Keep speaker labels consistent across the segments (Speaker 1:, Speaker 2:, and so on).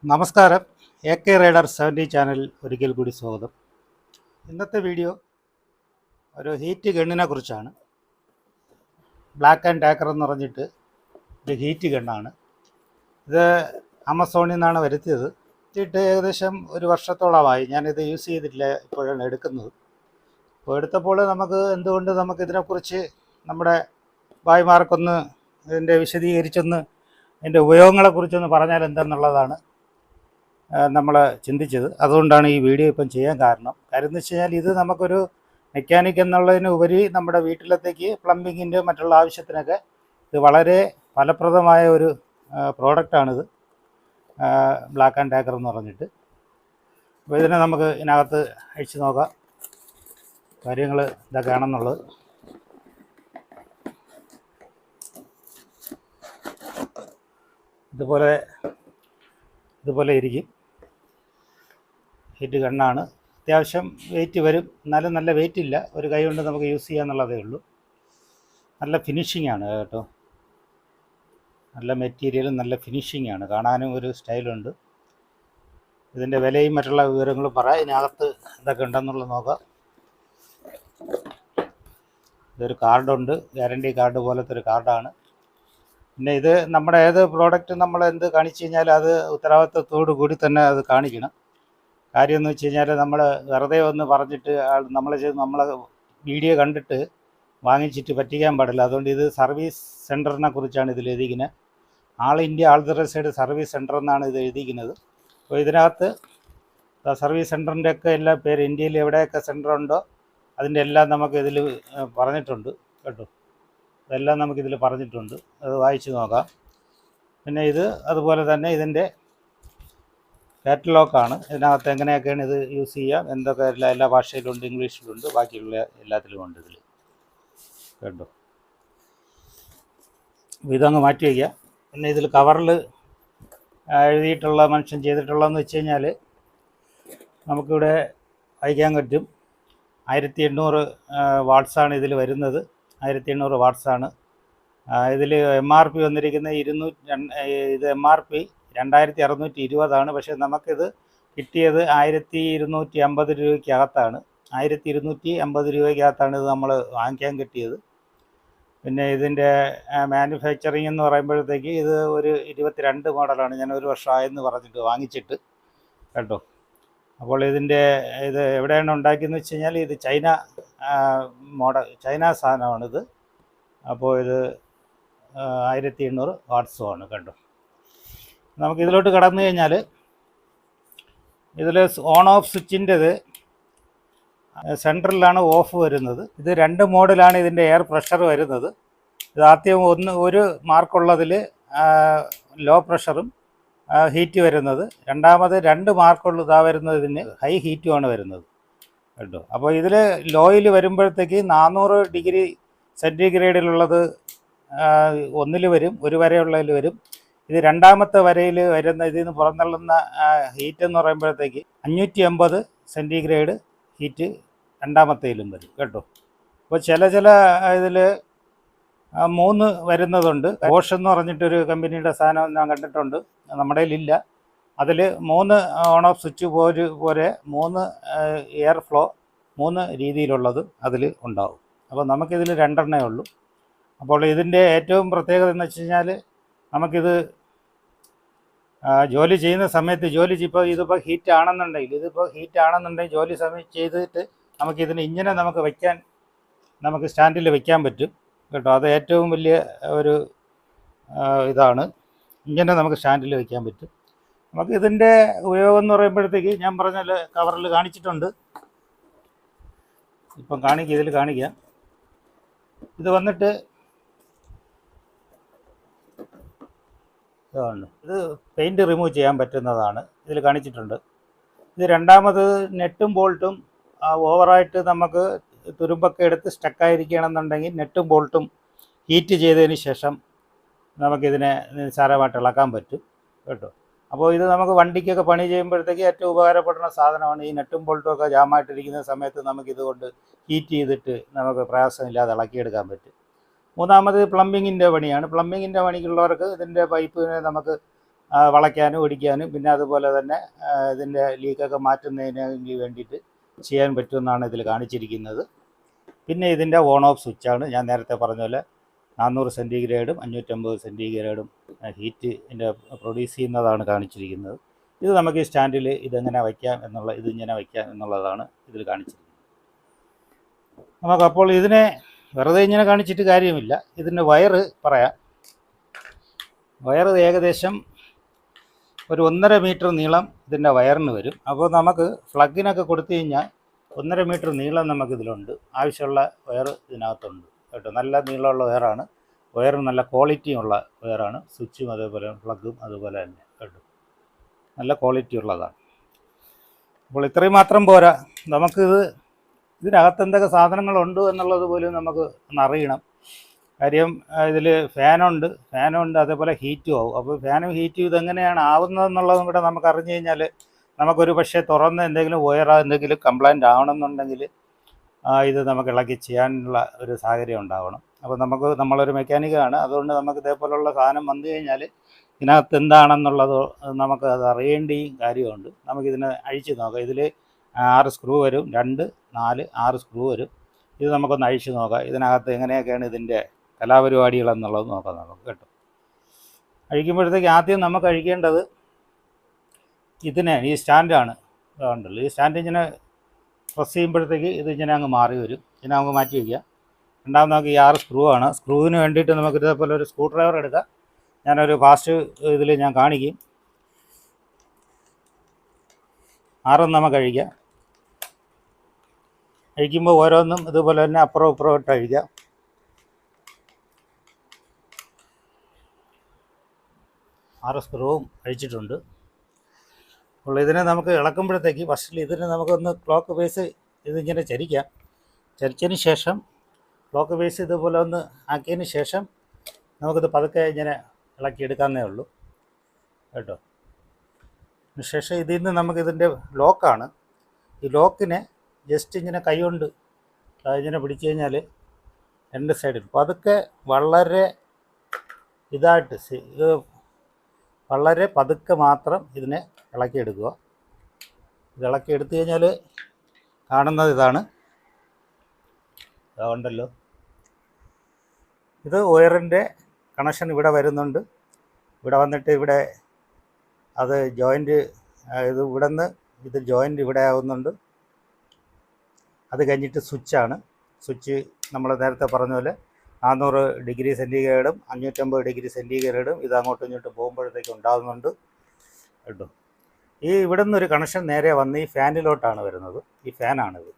Speaker 1: നമസ്കാരം. AK rider 70 channel ഒരിക്കൽ കൂടി സ്വാഗതം. ഇന്നത്തെ വീഡിയോ ഒരു ഹീറ്റ് ഗണ്ണിനെ കുറിച്ചാണ്. ബ്ലാക്ക് ആൻഡ് ഡാക്കർ എന്ന് പറഞ്ഞിട്ട് ഒരു ഹീറ്റ് ഗണ്ണാണ്. ഇത് ആമസോണിൽ നിന്നാണ് വരുത്തിയത്. എത്തിയിട്ട് ഏകദേശം ഒരു വർഷത്തോളമായി. ഞാനിത് യൂസ് ചെയ്തിട്ടില്ല, ഇപ്പോഴാണ് എടുക്കുന്നത്. അപ്പോൾ എടുത്തപ്പോൾ എന്തുകൊണ്ട് നമുക്കിതിനെക്കുറിച്ച് നമ്മുടെ ഭായിമാർക്കൊന്ന് ഇതിൻ്റെ വിശദീകരിച്ചൊന്ന് അതിൻ്റെ ഉപയോഗങ്ങളെക്കുറിച്ചൊന്ന് പറഞ്ഞാൽ എന്തെന്നുള്ളതാണ് നമ്മൾ ചിന്തിച്ചത്. അതുകൊണ്ടാണ് ഈ വീഡിയോ ഇപ്പം ചെയ്യാൻ കാരണം എന്ന് വെച്ച് കഴിഞ്ഞാൽ ഇത് നമുക്കൊരു മെക്കാനിക് എന്നുള്ളതിന് ഉപരി നമ്മുടെ വീട്ടിലത്തേക്ക് പ്ലംബിങ്ങിൻ്റെ മറ്റുള്ള ആവശ്യത്തിനൊക്കെ ഇത് വളരെ ഫലപ്രദമായ ഒരു പ്രോഡക്റ്റാണിത്, ബ്ലാക്ക് ആൻഡ് ഡാക്കർ എന്ന് പറഞ്ഞിട്ട്. അപ്പോൾ ഇതിനെ നമുക്ക് ഇതിനകത്ത് അഴിച്ച് നോക്കാം, കാര്യങ്ങൾ ഇതൊക്കെയാണെന്നുള്ളത്. ഇതുപോലെ ഇരിക്കും. ഹീറ്റ് ഗണ്ണാണ്. അത്യാവശ്യം വെയിറ്റ് വരും, എന്നാലും നല്ല വെയിറ്റ് ഇല്ല. ഒരു കൈ കൊണ്ട് നമുക്ക് യൂസ് ചെയ്യാന്നുള്ളതേ ഉള്ളൂ. നല്ല ഫിനിഷിംഗ് ആണ് കേട്ടോ. നല്ല മെറ്റീരിയലും നല്ല ഫിനിഷിംഗ് ആണ്, കാണാനും ഒരു സ്റ്റൈലുണ്ട്. ഇതിൻ്റെ വിലയും മറ്റുള്ള വിവരങ്ങളും പറയാം. ഇതിനകത്ത് എന്തൊക്കെ ഉണ്ടെന്നുള്ളത് നോക്കാം. ഇതൊരു കാർഡുണ്ട്, ഗ്യാരണ്ടി കാർഡ് പോലത്തെ ഒരു കാർഡാണ്. പിന്നെ ഇത് നമ്മുടെ ഏത് പ്രോഡക്റ്റ് നമ്മൾ എന്ത് കാണിച്ചു കഴിഞ്ഞാൽ അത് ഉത്തരവാദിത്വത്തോടു കൂടി തന്നെ അത് കാണിക്കണം. കാര്യം എന്ന് വെച്ച് കഴിഞ്ഞാൽ നമ്മൾ വെറുതെ ഒന്ന് പറഞ്ഞിട്ട് നമ്മളെ വീഡിയോ കണ്ടിട്ട് വാങ്ങിച്ചിട്ട് പറ്റിക്കാൻ പാടില്ല. അതുകൊണ്ട് ഇത് സർവീസ് സെൻറ്ററിനെ കുറിച്ചാണ് ഇതിൽ എഴുതിക്കുന്നത്. ആൾ ഇന്ത്യ ആൾത്തറസൈഡ് സർവീസ് സെൻറ്റർ എന്നാണ് ഇത് എഴുതിക്കുന്നത്. അപ്പോൾ ഇതിനകത്ത് സർവീസ് സെൻറ്ററിൻ്റെ ഒക്കെ എല്ലാ പേര്, ഇന്ത്യയിൽ എവിടെയൊക്കെ സെൻറ്റർ ഉണ്ടോ അതിൻ്റെ എല്ലാം നമുക്കിതിൽ പറഞ്ഞിട്ടുണ്ട് കേട്ടോ. അതെല്ലാം നമുക്കിതിൽ പറഞ്ഞിട്ടുണ്ട്, അത് വായിച്ച് നോക്കാം. പിന്നെ ഇത് അതുപോലെ തന്നെ ഇതിൻ്റെ കാറ്റലോഗാണ്. ഇതിനകത്ത് എങ്ങനെയൊക്കെയാണ് ഇത് യൂസ് ചെയ്യാം, എന്തൊക്കെ എല്ലാ ഭാഷയിലുണ്ട്, ഇംഗ്ലീഷിലുണ്ട്, ബാക്കിയുള്ള എല്ലാത്തിലും ഉണ്ട് ഇതിൽ കേട്ടോ. ഇതങ്ങ് മാറ്റി വയ്ക്കാം. പിന്നെ ഇതിൽ കവറിൽ എഴുതിയിട്ടുള്ള മനുഷ്യൻ ചെയ്തിട്ടുള്ളതെന്ന് വെച്ച് കഴിഞ്ഞാൽ നമുക്കിവിടെ വായിക്കാൻ പറ്റും. 1800 വാട്ട്സാണ് ഇതിൽ വരുന്നത്. 1800 വാട്ട്സാണ് ഇതിൽ. MRP വന്നിരിക്കുന്നത് ഇത് MRP 2620 പക്ഷേ നമുക്കിത് കിട്ടിയത് 1250 രൂപയ്ക്കകത്താണ്. 1250 രൂപയ്ക്കകത്താണ് ഇത് നമ്മൾ വാങ്ങിക്കാൻ കിട്ടിയത്. പിന്നെ ഇതിൻ്റെ മാനുഫാക്ചറിങ് എന്ന് പറയുമ്പോഴത്തേക്ക് ഇത് ഒരു 22 മോഡലാണ്. ഞാൻ ഒരു വർഷമായെന്ന് പറഞ്ഞിട്ട് വാങ്ങിച്ചിട്ട് കേട്ടോ. അപ്പോൾ ഇത് എവിടെയാണ് ഉണ്ടാക്കിയെന്ന് വെച്ച് കഴിഞ്ഞാൽ ഇത് ചൈന സാധനമാണിത്. അപ്പോൾ ഇത് 1800 വാട്ട്സുമാണ് കേട്ടോ. നമുക്കിതിലോട്ട് കടന്നു കഴിഞ്ഞാൽ ഇതിൽ ഓൺ ഓഫ് സ്വിച്ചിൻ്റെത് സെൻട്രലിലാണ് ഓഫ് വരുന്നത്. ഇത് 2 മോഡലാണ് ഇതിൻ്റെ എയർ പ്രഷർ വരുന്നത്. ഇത് ആദ്യം ഒരു മാർക്കുള്ളതിൽ ലോ പ്രഷറും ഹീറ്റ് വരുന്നത്. രണ്ടാമത് 2 മാർക്കുള്ള വരുന്നതിന് ഹൈ ഹീറ്റുമാണ് വരുന്നത് കേട്ടോ. അപ്പോൾ ഇതിൽ ലോയിൽ വരുമ്പോഴത്തേക്ക് 400 ഡിഗ്രി സെൻറ്റിഗ്രേഡിലുള്ളത് ഒന്നിൽ വരും, ഒരു വരെയുള്ളതിൽ വരും. ഇത് രണ്ടാമത്തെ വരയിൽ വരുന്ന ഇതിൽ നിന്ന് പുറന്തള്ളുന്ന ഹീറ്റ് എന്ന് പറയുമ്പോഴത്തേക്ക് 580 സെൻറ്റിഗ്രേഡ് ഹീറ്റ് രണ്ടാമത്തേലും വരും കേട്ടോ. അപ്പോൾ ചില ഇതിൽ 3 വരുന്നതുണ്ട്. ബോഷ് എന്ന് പറഞ്ഞിട്ടൊരു കമ്പനിയുടെ സാധനം ഞാൻ കണ്ടിട്ടുണ്ട്, നമ്മുടെ കയ്യിലില്ല. അതിൽ 3 ഓൺ ഓഫ് സ്വിച്ച് പോലെ 3 എയർ ഫ്ലോ 3 രീതിയിലുള്ളത് അതിൽ ഉണ്ടാവും. അപ്പോൾ നമുക്കിതിൽ 2 എണ്ണേ ഉള്ളൂ. അപ്പോൾ ഇതിൻ്റെ ഏറ്റവും പ്രത്യേകത എന്ന് വെച്ച് കഴിഞ്ഞാൽ നമുക്കിത് ജോലി ചെയ്യുന്ന സമയത്ത് ഇതിപ്പോൾ ഹീറ്റ് ആണെന്നുണ്ടെങ്കിൽ ജോലി സമയം ചെയ്തിട്ട് നമുക്കിതിന് ഇങ്ങനെ നമുക്ക് സ്റ്റാൻഡിൽ വയ്ക്കാൻ പറ്റും കേട്ടോ. അത് ഏറ്റവും വലിയ ഒരു ഇതാണ്. ഇങ്ങനെ നമുക്ക് സ്റ്റാൻഡിൽ വയ്ക്കാൻ പറ്റും. നമുക്ക് ഇതിൻ്റെ ഉപയോഗം എന്ന് പറയുമ്പോഴത്തേക്ക് ഞാൻ പറഞ്ഞാൽ കവറിൽ കാണിച്ചിട്ടുണ്ട്. ഇപ്പം ഇതിൽ കാണിക്കാം. ഇത് വന്നിട്ട് ഇതാണ്. ഇത് പെയിൻറ്റ് റിമൂവ് ചെയ്യാൻ പറ്റുന്നതാണ്, ഇതിൽ കാണിച്ചിട്ടുണ്ട്. ഇത് രണ്ടാമത് നെട്ടും ബോൾട്ടും ഓവറായിട്ട് നമുക്ക് തുരുമ്പൊക്കെ എടുത്ത് സ്റ്റക്കായിരിക്കുകയാണെന്നുണ്ടെങ്കിൽ നെട്ടും ബോൾട്ടും ഹീറ്റ് ചെയ്തതിന് ശേഷം നമുക്കിതിനെ നിസ്സാരമായിട്ട് ഇളക്കാൻ പറ്റും കേട്ടോ. അപ്പോൾ ഇത് നമുക്ക് വണ്ടിക്കൊക്കെ പണി ചെയ്യുമ്പോഴത്തേക്ക് ഏറ്റവും ഉപകാരപ്പെടുന്ന സാധനമാണ്. ഈ നെട്ടും ബോൾട്ടും ഒക്കെ ജാമായിട്ടിരിക്കുന്ന സമയത്ത് നമുക്കിതുകൊണ്ട് ഹീറ്റ് ചെയ്തിട്ട് നമുക്ക് പ്രയാസമില്ലാതെ ഇളക്കിയെടുക്കാൻ പറ്റും. മൂന്നാമത് പ്ലംബിങ്ങിൻ്റെ പണിയാണ്. പ്ലംബിങ്ങിൻ്റെ പണിക്കുള്ളവർക്ക് ഇതിൻ്റെ പൈപ്പിനെ നമുക്ക് വളയ്ക്കാനും ഒടിക്കാനും പിന്നെ അതുപോലെ തന്നെ ഇതിൻ്റെ ലീക്കൊക്കെ മാറ്റുന്നതിന് വേണ്ടിയിട്ട് ചെയ്യാൻ പറ്റുമെന്നാണ് ഇതിൽ കാണിച്ചിരിക്കുന്നത്. പിന്നെ ഇതിൻ്റെ ഓൺ ഓഫ് സ്വിച്ചാണ് ഞാൻ നേരത്തെ പറഞ്ഞ പോലെ 400 സെൻറ്റിഗ്രേഡും 550 സെൻറ്റിഗ്രേഡും ഹീറ്റിൻ്റെ പ്രൊഡ്യൂസ് ചെയ്യുന്നതാണ് കാണിച്ചിരിക്കുന്നത്. ഇത് നമുക്ക് ഈ സ്റ്റാൻഡിൽ ഇതെങ്ങനെ വയ്ക്കാം ഇതിങ്ങനെ വയ്ക്കാം എന്നുള്ളതാണ് ഇതിൽ കാണിച്ചിരിക്കുന്നത്. നമുക്കപ്പോൾ ഇതിനെ വെറുതെ ഇങ്ങനെ കാണിച്ചിട്ട് കാര്യമില്ല. ഇതിൻ്റെ വയറ് പറയാം. വയറ് ഏകദേശം ഒരു 1.5 മീറ്റർ നീളം ഇതിൻ്റെ വയറിന് വരും. അപ്പോൾ നമുക്ക് പ്ലഗിനൊക്കെ കൊടുത്തു കഴിഞ്ഞാൽ 1.5 മീറ്റർ നീളം നമുക്കിതിലുണ്ട്. ആവശ്യമുള്ള വയർ ഇതിനകത്തുണ്ട് കേട്ടോ. നല്ല നീളമുള്ള വയറാണ്. വയറ് നല്ല ക്വാളിറ്റിയുള്ള വയറാണ്. സ്വിച്ചും അതേപോലെ പ്ലഗും അതുപോലെ തന്നെ കേട്ടോ, നല്ല ക്വാളിറ്റി ഉള്ളതാണ്. അപ്പോൾ ഇത്രയും മാത്രം പോരാ, നമുക്കിത് ഇതിനകത്ത് എന്തൊക്കെ സാധനങ്ങളുണ്ട് എന്നുള്ളത് പോലും നമുക്ക് ഒന്നറിയണം. കാര്യം ഇതിൽ ഫാനുണ്ട് അതേപോലെ ഹീറ്റും ആവും. അപ്പോൾ ഫാനും ഹീറ്റും ഇതെങ്ങനെയാണ് ആവുന്നതെന്നുള്ളതും കൂടെ നമുക്ക് അറിഞ്ഞു കഴിഞ്ഞാൽ നമുക്കൊരു പക്ഷേ തുറന്ന് എന്തെങ്കിലും എന്തെങ്കിലും കംപ്ലൈൻറ്റ് ആവണമെന്നുണ്ടെങ്കിൽ ഇത് നമുക്ക് ഇളക്കി ചെയ്യാനുള്ള ഒരു സാഹചര്യം ഉണ്ടാവണം. അപ്പോൾ നമ്മളൊരു മെക്കാനിക്കാണ്, അതുകൊണ്ട് നമുക്ക് ഇതേപോലുള്ള സാധനം വന്നു കഴിഞ്ഞാൽ ഇതിനകത്ത് എന്താണെന്നുള്ളത് നമുക്ക് അത് അറിയേണ്ട കാര്യമുണ്ട്. നമുക്കിതിനെ അഴിച്ച് നോക്കാം. ഇതിൽ 6 സ്ക്രൂ വരും, 2, 4, 6 സ്ക്രൂ വരും. ഇത് നമുക്കൊന്ന് അഴിച്ച് നോക്കാം. ഇതിനകത്ത് എങ്ങനെയൊക്കെയാണ് ഇതിൻ്റെ കലാപരിപാടികളെന്നുള്ളത് നോക്കാം നമുക്ക് കേട്ടോ. അഴിക്കുമ്പോഴത്തേക്ക് ആദ്യം നമുക്ക് അഴിക്കേണ്ടത് ഈ സ്റ്റാൻഡാണ്. ഉണ്ടല്ലോ, ഈ സ്റ്റാൻഡ് ഇങ്ങനെ പ്രസ് ചെയ്യുമ്പോഴത്തേക്ക് ഇതിങ്ങനെ അങ്ങ് മാറി വരും. ഇതിനെ നമുക്ക് മാറ്റി വയ്ക്കാം. രണ്ടാമത് നമുക്ക് ഈ 6 സ്ക്രൂ ആണ്. സ്ക്രൂവിന് വേണ്ടിയിട്ട് നമുക്ക് ഇതേപോലെ ഒരു സ്ക്രൂ ഡ്രൈവർ എടുക്കാം. ഞാനൊരു ഫാസ്റ്റ് ഇതിൽ ഞാൻ കാണിക്കും. 6 നമുക്ക് അഴിക്കാം. അഴിക്കുമ്പോൾ ഓരോന്നും ഇതുപോലെ തന്നെ അപ്പുറം ഇപ്പുറം ഇട്ട് അഴിക്കാം. 6 സ്ക്രൂവും അഴിച്ചിട്ടുണ്ട്. അപ്പോൾ ഇതിനെ നമുക്ക് ഇളക്കുമ്പോഴത്തേക്ക് ഫസ്റ്റിൽ ഇതിനെ നമുക്കൊന്ന് ക്ലോക്ക് ബേസ് ഇതിങ്ങനെ ചരിക്കാം. ചരിച്ചതിന് ശേഷം ക്ലോക്ക് ബേസ് ഇതുപോലെ ഒന്ന് ആക്കിയതിന് ശേഷം നമുക്കിത് പതുക്കെ ഇങ്ങനെ ഇളക്കിയെടുക്കാവുന്നേ ഉള്ളൂ കേട്ടോ. ശേഷം ഇതിൽ നിന്ന് നമുക്കിതിൻ്റെ ലോക്കാണ്. ഈ ലോക്കിനെ ജസ്റ്റ് ഇങ്ങനെ കൈകൊണ്ട് ഇങ്ങനെ പിടിച്ചു കഴിഞ്ഞാൽ 2 സൈഡിൽ പതുക്കെ വളരെ വളരെ പതുക്കെ മാത്രം ഇതിനെ ഇളക്കിയെടുക്കുക. ഇത് ഇളക്കിയെടുത്തു കഴിഞ്ഞാൽ കാണുന്നത് ഇതാണ്. അതുകൊണ്ടല്ലോ ഇത് വയറിൻ്റെ കണക്ഷൻ ഇവിടെ വരുന്നുണ്ട്. ഇവിടെ വന്നിട്ട് ഇവിടെ അത് ജോയിൻ്റ് ഇത് ജോയിൻ്റ് ഇവിടെ ആവുന്നുണ്ട്. അത് കഴിഞ്ഞിട്ട് സ്വിച്ചാണ്. സ്വിച്ച് നമ്മൾ നേരത്തെ പറഞ്ഞ പോലെ 400 ഡിഗ്രി സെൻറ്റിഗ്രേഡും 550 ഡിഗ്രി സെൻറ്റിഗ്രേഡും ഇത് അങ്ങോട്ടും ഇങ്ങോട്ടും പോകുമ്പോഴത്തേക്ക് ഉണ്ടാകുന്നുണ്ട് കേട്ടോ. ഇവിടെ നിന്നൊരു കണക്ഷൻ നേരെ വന്ന് ഈ ഫാനിലോട്ടാണ് വരുന്നത്. ഈ ഫാനാണിത്.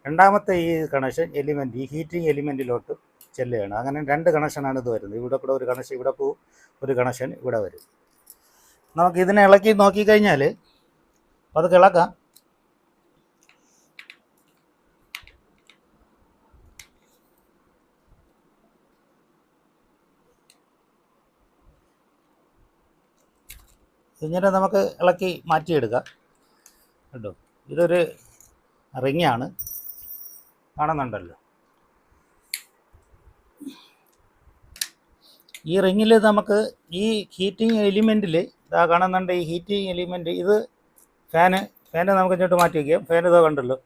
Speaker 1: രണ്ടാമത്തെ ഈ കണക്ഷൻ എലിമെൻറ്റ്, ഈ ഹീറ്റിംഗ് എലിമെൻറ്റിലോട്ട് ചെല്ലുകയാണ്. അങ്ങനെ 2 കണക്ഷനാണ് ഇത് വരുന്നത്. ഇവിടെ കൂടെ ഒരു കണക്ഷൻ ഇവിടെ പോവും, ഒരു കണക്ഷൻ ഇവിടെ വരും. നമുക്കിതിനെ ഇളക്കി നോക്കിക്കഴിഞ്ഞാൽ അതൊക്കെ ഇളക്കാം. ഇങ്ങനെ നമുക്ക് ഇളക്കി മാറ്റിയെടുക്കാം കേട്ടോ. ഇതൊരു റിങ്ങാണ്, കാണുന്നുണ്ടല്ലോ. ഈ റിങ്ങിൽ നമുക്ക് ഈ ഹീറ്റിംഗ് എലിമെൻറ്റിൽ ഇതാ കാണുന്നുണ്ട്. ഈ ഹീറ്റിംഗ് എലിമെൻറ്റ് ഇത് ഫാന് നമുക്ക് ഇങ്ങോട്ട് മാറ്റി വയ്ക്കാം. ഫാൻ ഇതാ കണ്ടല്ലോ.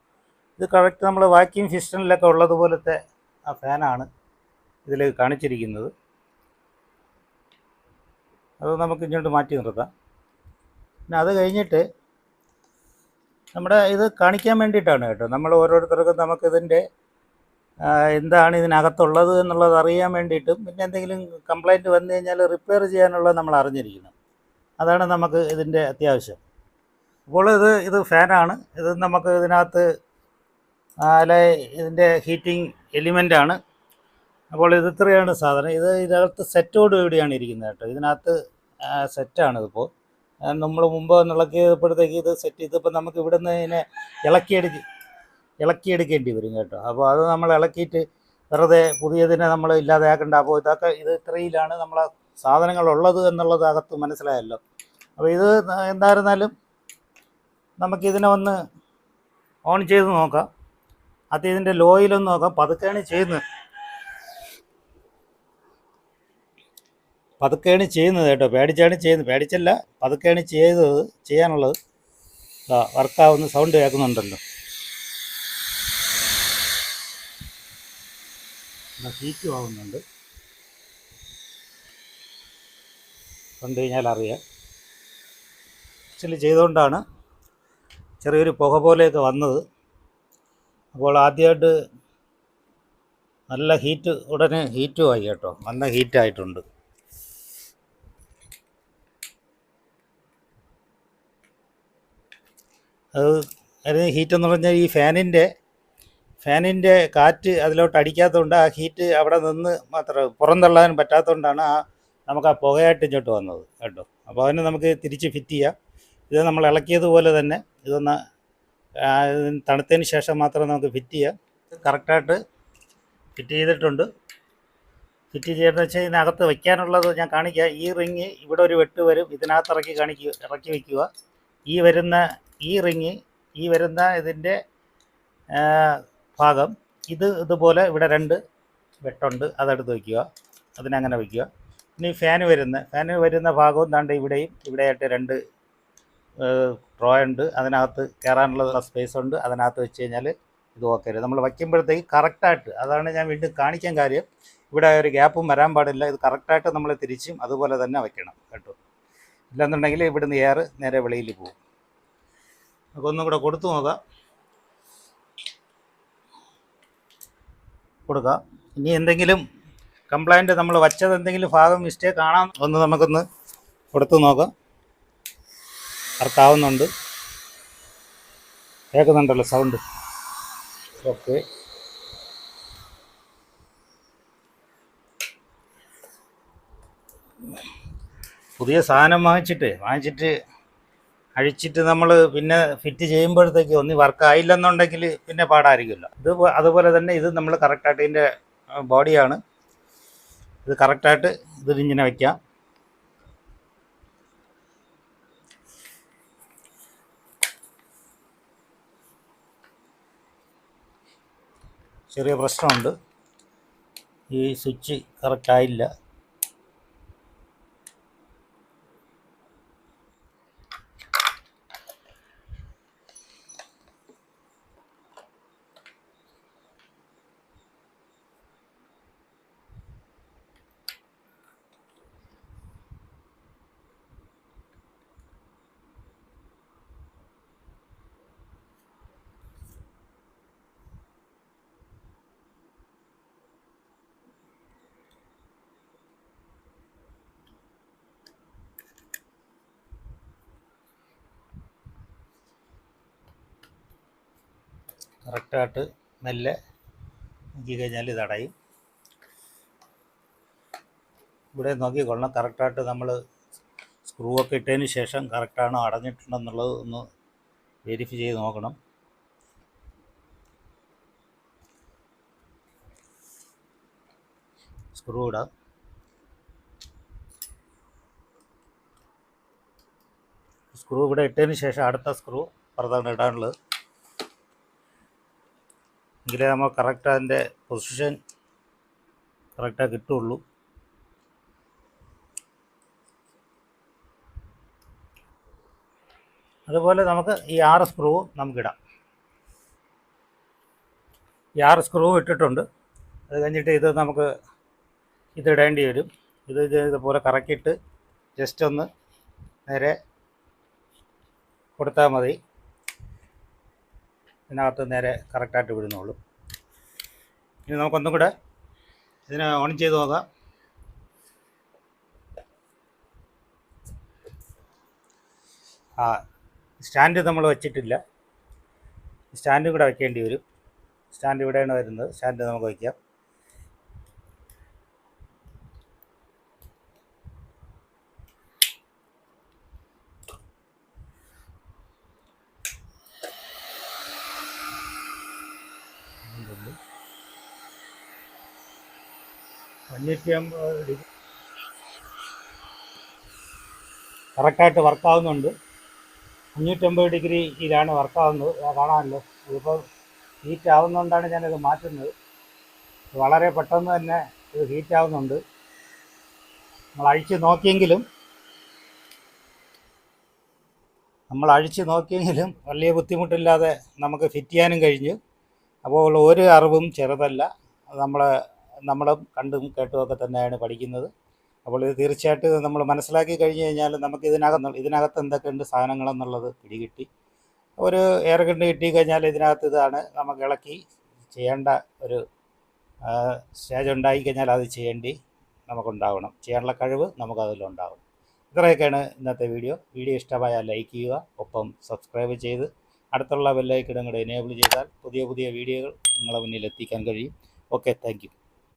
Speaker 1: ഇത് കറക്റ്റ് നമ്മൾ വാക്യൂം സിസ്റ്റമിലൊക്കെ ഉള്ളതുപോലത്തെ ആ ഫാനാണ് ഇതിൽ കാണിച്ചിരിക്കുന്നത്. അത് നമുക്ക് ഇങ്ങോട്ട് മാറ്റി നിർത്താം. പിന്നെ അത് കഴിഞ്ഞിട്ട് നമ്മുടെ ഇത് കാണിക്കാൻ വേണ്ടിയിട്ടാണ് കേട്ടോ. നമ്മൾ ഓരോരുത്തർക്കും നമുക്കിതിൻ്റെ എന്താണ് ഇതിനകത്തുള്ളത് എന്നുള്ളത് അറിയാൻ വേണ്ടിയിട്ടും പിന്നെ എന്തെങ്കിലും കംപ്ലൈൻറ്റ് വന്നു കഴിഞ്ഞാൽ റിപ്പയർ ചെയ്യാനുള്ളത് നമ്മൾ അറിഞ്ഞിരിക്കണം. അതാണ് നമുക്ക് ഇതിൻ്റെ അത്യാവശ്യം. അപ്പോൾ ഇത് ഫാനാണ്. ഇത് നമുക്ക് ഇതിനകത്ത് ഇതിൻ്റെ ഹീറ്റിംഗ് എലിമെൻ്റാണ്. അപ്പോൾ ഇത് ഇത്രയാണ് സാധനം. ഇതിനകത്ത് സെറ്റോട് കൂടിയാണ് ഇരിക്കുന്നത് കേട്ടോ. ഇതിനകത്ത് സെറ്റാണിതിപ്പോൾ. നമ്മൾ മുമ്പ് ഇളക്കിയപ്പോഴത്തേക്ക് ഇത് സെറ്റ് ചെയ്തപ്പോൾ നമുക്ക് ഇവിടെ നിന്ന് ഇതിനെ ഇളക്കിയെടുക്കേണ്ടി വരും കേട്ടോ. അപ്പോൾ അത് നമ്മൾ ഇളക്കിയിട്ട് വെറുതെ പുതിയതിനെ നമ്മൾ ഇല്ലാതെയാക്കേണ്ട. അപ്പോൾ ഇത് ഇത്രയിലാണ് നമ്മളെ സാധനങ്ങളുള്ളത് എന്നുള്ളത് അകത്ത് മനസ്സിലായല്ലോ. അപ്പോൾ ഇത് എന്തായിരുന്നാലും നമുക്കിതിനെ ഒന്ന് ഓൺ ചെയ്ത് നോക്കാം. അത് ഇതിൻ്റെ ലോയിലൊന്ന് നോക്കാം. പതുക്കെയാണ് ചെയ്യുന്നത്. പതുക്കെയാണ് ചെയ്യുന്നത് കേട്ടോ, പേടിച്ചാണ് ചെയ്യുന്നത്. പേടിച്ചല്ല, പതുക്കെയാണ് ചെയ്യാനുള്ളത്. വർക്കാവുന്ന സൗണ്ട് കേൾക്കുന്നുണ്ടല്ലോ. ഹീറ്റും ആവുന്നുണ്ട്, കണ്ടു കഴിഞ്ഞാൽ അറിയാം. ആക്ച്വലി ചെയ്തുകൊണ്ടാണ് ചെറിയൊരു പുക പോലെയൊക്കെ വന്നത്. അപ്പോൾ ആദ്യമായിട്ട് നല്ല ഹീറ്റ്, ഉടനെ ഹീറ്റും ആയി കേട്ടോ, നല്ല ഹീറ്റായിട്ടുണ്ട്. അത് ഹീറ്റ് എന്ന് പറഞ്ഞാൽ ഈ ഫാനിൻ്റെ കാറ്റ് അതിലോട്ട് അടിക്കാത്തതുകൊണ്ട് ആ ഹീറ്റ് അവിടെ നിന്ന് മാത്രം പുറന്തള്ളാൻ പറ്റാത്തതുകൊണ്ടാണ് നമുക്ക് ആ പുകയായിട്ട് ഇങ്ങോട്ട് വന്നത് കേട്ടോ. അപ്പോൾ അതിന് നമുക്ക് തിരിച്ച് ഫിറ്റ് ചെയ്യാം. ഇത് നമ്മൾ ഇളക്കിയതുപോലെ തന്നെ ഇതൊന്ന് തണുത്തതിന് ശേഷം മാത്രം നമുക്ക് ഫിറ്റ് ചെയ്യാം. കറക്റ്റായിട്ട് ഫിറ്റ് ചെയ്തിട്ടുണ്ട്. ഫിറ്റ് ചെയ്തെന്ന് വെച്ചാൽ ഇതിനകത്ത് വയ്ക്കാനുള്ളത് ഞാൻ കാണിക്കാം. ഈ റിങ് ഇവിടെ ഒരു വെട്ട് വരും, ഇതിനകത്ത് ഇറക്കി വയ്ക്കുക. ഈ വരുന്ന ഇതിൻ്റെ ഭാഗം ഇതുപോലെ ഇവിടെ 2 വെട്ടുണ്ട്, അതെടുത്ത് വയ്ക്കുക. അതിനങ്ങനെ വയ്ക്കുക. ഇനി ഫാന് വരുന്ന ഭാഗവും ദാണ്ട് ഇവിടെയായിട്ട് 2 ഡ്രോ ഉണ്ട്. അതിനകത്ത് കയറാനുള്ള സ്പേസ് ഉണ്ട്. അതിനകത്ത് വെച്ച് കഴിഞ്ഞാൽ ഇത് ഓക്കെ. നമ്മൾ വയ്ക്കുമ്പോഴത്തേക്ക് കറക്റ്റായിട്ട്, അതാണ് ഞാൻ വീണ്ടും കാണിക്കാൻ കാര്യം, ഇവിടെ ഒരു ഗ്യാപ്പും വരാൻ പാടില്ല. ഇത് കറക്റ്റായിട്ട് നമ്മൾ തിരിച്ചും അതുപോലെ തന്നെ വയ്ക്കണം കേട്ടോ. ഇല്ലെന്നുണ്ടെങ്കിൽ ഇവിടുന്ന് എയർ നേരെ വെളിയിൽ പോകും. നമുക്ക് ഒന്നും കൂടെ കൊടുത്തു നോക്കാം. കൊടുക്കാം. ഇനി എന്തെങ്കിലും കംപ്ലൈൻറ്റ്, നമ്മൾ വച്ചത് എന്തെങ്കിലും ഭാഗം മിസ്റ്റേക്ക് കാണാം, നമുക്കൊന്ന് കൊടുത്തു നോക്കാം. വർക്കാവുന്നുണ്ട്, കേൾക്കുന്നുണ്ടല്ലോ സൗണ്ട്. ഓക്കെ. പുതിയ സാധനം വാങ്ങിച്ചിട്ട് അഴിച്ചിട്ട് നമ്മൾ പിന്നെ ഫിറ്റ് ചെയ്യുമ്പോഴത്തേക്ക് ഒന്ന് വർക്കായില്ലെന്നുണ്ടെങ്കിൽ പിന്നെ പാടായിരിക്കുമല്ലോ. അതുപോലെ തന്നെ ഇത് നമ്മൾ കറക്റ്റായിട്ട്, ഇതിൻ്റെ ബോഡിയാണ് ഇത്, കറക്റ്റായിട്ട് ഇങ്ങനെ വയ്ക്കാം. ചെറിയ പ്രശ്നമുണ്ട്, ഈ സ്വിച്ച് കറക്റ്റായില്ല. കറക്റ്റായിട്ട് മെല്ലെ നോക്കി കഴിഞ്ഞാൽ ഇത് അടയും. ഇവിടെ നോക്കിക്കൊള്ളണം, കറക്റ്റായിട്ട് നമ്മൾ സ്ക്രൂ ഒക്കെ ഇട്ടതിന് ശേഷം കറക്റ്റാണോ അടഞ്ഞിട്ടുണ്ടെന്നുള്ളത് ഒന്ന് വെരിഫൈ ചെയ്ത് നോക്കണം. സ്ക്രൂ ഇടാം. സ്ക്രൂ ഇവിടെ ഇട്ടതിന് ശേഷം അടുത്ത സ്ക്രൂ പുറത്താണ് ഇടാനുള്ളത്. എങ്കിലേ നമ്മൾ കറക്റ്റ് അതിൻ്റെ പൊസിഷൻ കറക്റ്റായി കിട്ടുള്ളൂ. അതുപോലെ നമുക്ക് ഈ 6 സ്ക്രൂവും നമുക്കിടാം. ഈ 6 സ്ക്രൂ ഇട്ടിട്ടുണ്ട്. അത് കഴിഞ്ഞിട്ട് ഇത് നമുക്ക് ഇതിടേണ്ടി വരും. ഇതുപോലെ കറക്കിയിട്ട് ജസ്റ്റ് ഒന്ന് നേരെ കൊടുത്താൽ മതി. ഇതിനകത്ത് നേരെ കറക്റ്റായിട്ട് വിടുന്നുള്ളൂ. ഇനി നമുക്കൊന്നും കൂടെ ഇതിനെ ഓൺ ചെയ്ത് നോക്കാം. സ്റ്റാൻഡ് നമ്മൾ വെച്ചിട്ടില്ല, സ്റ്റാൻഡും കൂടെ വയ്ക്കേണ്ടി വരും. സ്റ്റാൻഡ് ഇവിടെയാണ് വരുന്നത്. സ്റ്റാൻഡ് നമുക്ക് വയ്ക്കാം. കറക്റ്റായിട്ട് വർക്കാവുന്നുണ്ട്. 550 ഡിഗ്രിയിലാണ് വർക്കാവുന്നത്. കാണാമല്ലോ. ഇതിപ്പോൾ ഹീറ്റ് ആവുന്നതുകൊണ്ടാണ് ഞാനിത് മാറ്റുന്നത്. വളരെ പെട്ടെന്ന് തന്നെ ഇത് ഹീറ്റ് ആവുന്നുണ്ട്. നമ്മൾ അഴിച്ച് നോക്കിയെങ്കിലും വലിയ ബുദ്ധിമുട്ടില്ലാതെ നമുക്ക് ഫിറ്റ് ചെയ്യാനും കഴിഞ്ഞു. അപ്പോൾ ഒരു അറിവും ചെറുതല്ല. നമ്മളും കണ്ടും കേട്ടുമൊക്കെ തന്നെയാണ് പഠിക്കുന്നത്. അപ്പോൾ ഇത് തീർച്ചയായിട്ടും നമ്മൾ മനസ്സിലാക്കി കഴിഞ്ഞ് കഴിഞ്ഞാൽ നമുക്ക് ഇതിനകത്ത് എന്തൊക്കെയുണ്ട് സാധനങ്ങളെന്നുള്ളത് പിടികിട്ടി. ഒരു എയർ ഗണ്ണ് കിട്ടിക്കഴിഞ്ഞാൽ ഇതിനകത്ത് ഇതാണ് നമുക്ക് ഇളക്കി ചെയ്യേണ്ട ഒരു സ്റ്റേജ് ഉണ്ടായിക്കഴിഞ്ഞാൽ അത് നമുക്കുണ്ടാവണം. ചെയ്യാനുള്ള കഴിവ് നമുക്കതിലുണ്ടാകും. ഇത്രയൊക്കെയാണ് ഇന്നത്തെ വീഡിയോ. ഇഷ്ടമായാൽ ലൈക്ക് ചെയ്യുക, ഒപ്പം സബ്സ്ക്രൈബ് ചെയ്ത് അടുത്തുള്ള ബെല്ലൈക്കൺ കൂടെ എനേബിൾ ചെയ്താൽ പുതിയ വീഡിയോകൾ നിങ്ങളുടെ മുന്നിൽ എത്തിക്കാൻ കഴിയും. Okay, thank you.